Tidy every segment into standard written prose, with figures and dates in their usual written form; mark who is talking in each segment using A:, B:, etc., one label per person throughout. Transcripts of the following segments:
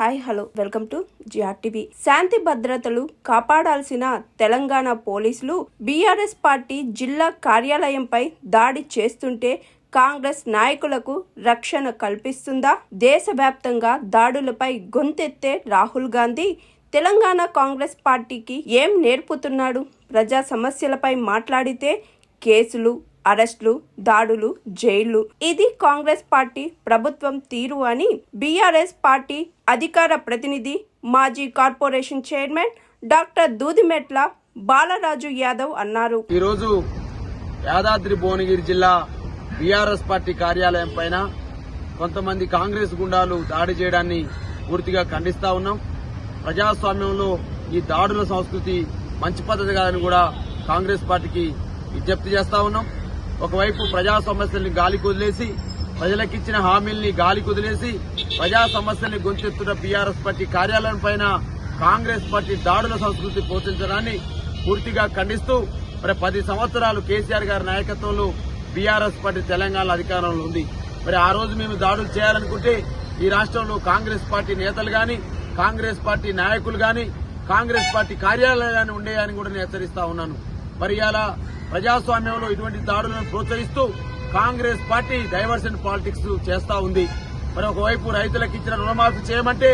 A: Hi hello welcome to GRTV. శాంతి భద్రతలు కాపాడాల్సిన తెలంగాణ పోలీసులు బీఆర్ఎస్ పార్టీ జిల్లా కార్యాలయంపై దాడి చేస్తుంటే కాంగ్రెస్ నాయకులకు రక్షణ కల్పిస్తుందా? దేశవ్యాప్తంగా దాడులపై గొంతెత్తే రాహుల్ గాంధీ తెలంగాణ కాంగ్రెస్ పార్టీకి ఏం నేర్పుతున్నాడు? ప్రజా సమస్యలపై మాట్లాడితే కేసులు, అరెస్టులు, దాడులు, జైళ్లు. ఇది కాంగ్రెస్ పార్టీ ప్రభుత్వం తీరు అని బీఆర్ఎస్ పార్టీ అధికార ప్రతినిధి, మాజీ corporation chairman doctor Dudimetla Balaraju Yadav అన్నారు.
B: ఈరోజు యాదాద్రి భువనగిరి జిల్లా బీఆర్ఎస్ పార్టీ కార్యాలయం పైన కొంతమంది కాంగ్రెస్ గుండాలు దాడి చేయడాన్ని పూర్తిగా ఖండిస్తా ఉన్నాం. ప్రజాస్వామ్యంలో ఈ దాడుల సంస్కృతి మంచి పద్ధతి కాదని కూడా కాంగ్రెస్ పార్టీకి విజ్ఞప్తి చేస్తా ఉన్నాం. ఒకవైపు ప్రజా సమస్యల్ని గాలి కుదిలేసి, ప్రజలకిచ్చిన హామీల్ని గాలి కుదిలేసి ప్రజా సమస్యల్ని గొంతెత్తున్న బీఆర్ఎస్ పార్టీ కార్యాలయం పైన కాంగ్రెస్ పార్టీ దాడుల సంస్కృతి పోషించడాన్ని పూర్తిగా ఖండిస్తూ 10 సంవత్సరాలు కేసీఆర్ గారి నాయకత్వంలో బీఆర్ఎస్ పార్టీ తెలంగాణ అధికారంలో ఉంది. ఆ రోజు మేము దాడులు చేయాలనుకుంటే ఈ రాష్ట్రంలో కాంగ్రెస్ పార్టీ నేతలు గాని, కాంగ్రెస్ పార్టీ నాయకులు గాని, కాంగ్రెస్ పార్టీ కార్యాలయాలు గాని ఉండేయని కూడా నేను హెచ్చరిస్తా ఉన్నాను. ఇలా ప్రజాస్వామ్యంలో ఇటువంటి దాడులను ప్రోత్సహిస్తూ కాంగ్రెస్ పార్టీ డైవర్షన్ పాలిటిక్స్ చేస్తా ఉంది. ఒకవైపు రైతులకు ఇచ్చిన రుణమాఫీ చేయమంటే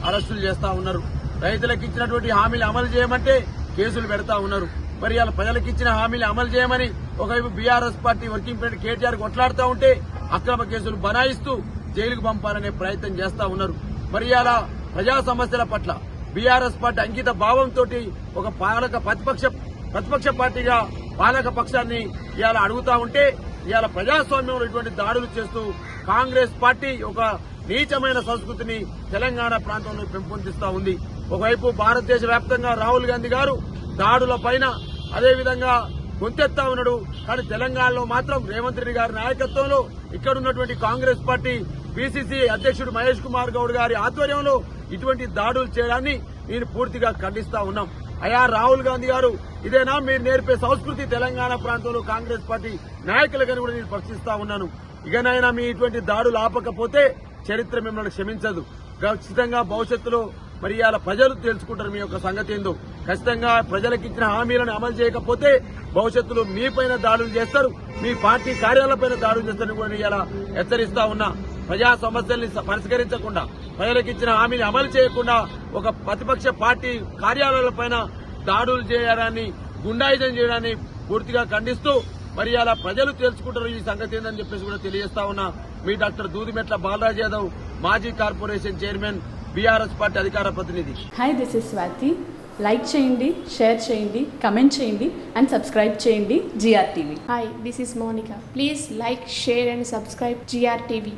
B: అరెస్టులు చేస్తా ఉన్నారు. రైతులకు ఇచ్చినటువంటి హామీలు అమలు చేయమంటే కేసులు పెడతా ఉన్నారు. ఇలా ప్రజలకు ఇచ్చిన హామీలు అమలు చేయమని ఒకవైపు BRS party working president KTR కొట్లాడుతూ ఉంటే అక్రమ కేసులు బనాయిస్తూ జైలుకు పంపాలనే ప్రయత్నం చేస్తా ఉన్నారు. ఇలా ప్రజా సమస్యల పట్ల బీఆర్ఎస్ పార్టీ అంకిత భావంతో ఒక ప్రతిపక్ష పార్టీగా పాలక పక్షాన్ని ఇవాళ అడుగుతా ఉంటే ఇవాళ ప్రజాస్వామ్యంలో ఇటువంటి దాడులు చేస్తూ కాంగ్రెస్ పార్టీ ఒక నీచమైన సంస్కృతిని తెలంగాణ ప్రాంతంలో పెంపొందిస్తా ఉంది. ఒకవైపు భారతదేశ వ్యాప్తంగా రాహుల్ గాంధీ గారు దాడుల పైన అదేవిధంగా గొంతెత్తా ఉన్నాడు. కానీ తెలంగాణలో మాత్రం రేవంత్ రెడ్డి గారి నాయకత్వంలో ఇక్కడున్నటువంటి కాంగ్రెస్ పార్టీ పీసీసీ అధ్యక్షుడు మహేష్ కుమార్ గౌడ్ గారి ఆధ్వర్యంలో ఇటువంటి దాడులు చేయడాన్ని నేను పూర్తిగా ఖండిస్తా ఉన్నాం. రాహుల్ గాంధీ గారు ఇదేనా మీరు నేర్పే సంస్కృతి తెలంగాణ ప్రాంతంలో కాంగ్రెస్ పార్టీ నాయకులుగాని కూడా నేను ప్రశ్నిస్తా ఉన్నాను. ఇకనైనా మీ ఇటువంటి దాడులు ఆపకపోతే చరిత్ర మిమ్మల్ని క్షమించదు. ఖచ్చితంగా భవిష్యత్తులో ఇలా ప్రజలు తెలుసుకుంటారు మీ యొక్క సంగతి ఏందో. ఖచ్చితంగా ప్రజలకు ఇచ్చిన హామీలను అమలు చేయకపోతే భవిష్యత్తులో మీపైన దాడులు చేస్తారు, మీ పార్టీ కార్యాలయాలపైన దాడులు చేస్తారని కూడా ఇలా హెచ్చరిస్తా ఉన్నా. ప్రజా సమస్యల్ని పరిష్కరించకుండా, ప్రజలకు ఇచ్చిన హామీని అమలు చేయకుండా ఒక ప్రతిపక్ష పార్టీ కార్యాలయాలపైన దాడులు చేయడాన్ని, గుండాయిజం చేయడాన్ని పూర్తిగా ఖండిస్తూ ఇలా ప్రజలు తెలుసుకుంటారు ఈ సంగతి ఏందని చెప్పేసి కూడా తెలియజేస్తా ఉన్నా. మీ డాక్టర్ దూదిమెట్ల బాలరాజ్ యాదవ్, మాజీ కార్పొరేషన్ చైర్మన్, బీఆర్ఎస్ పార్టీ అధికార ప్రతినిధి.
C: Hi, this is Swathi. Like చేయండి, షేర్ చేయండి, కమెంట్ చేయండి అండ్ సబ్స్క్రైబ్ చేయండి GRTV.
D: Hi, this is Monica. Please like, share and subscribe GRTV.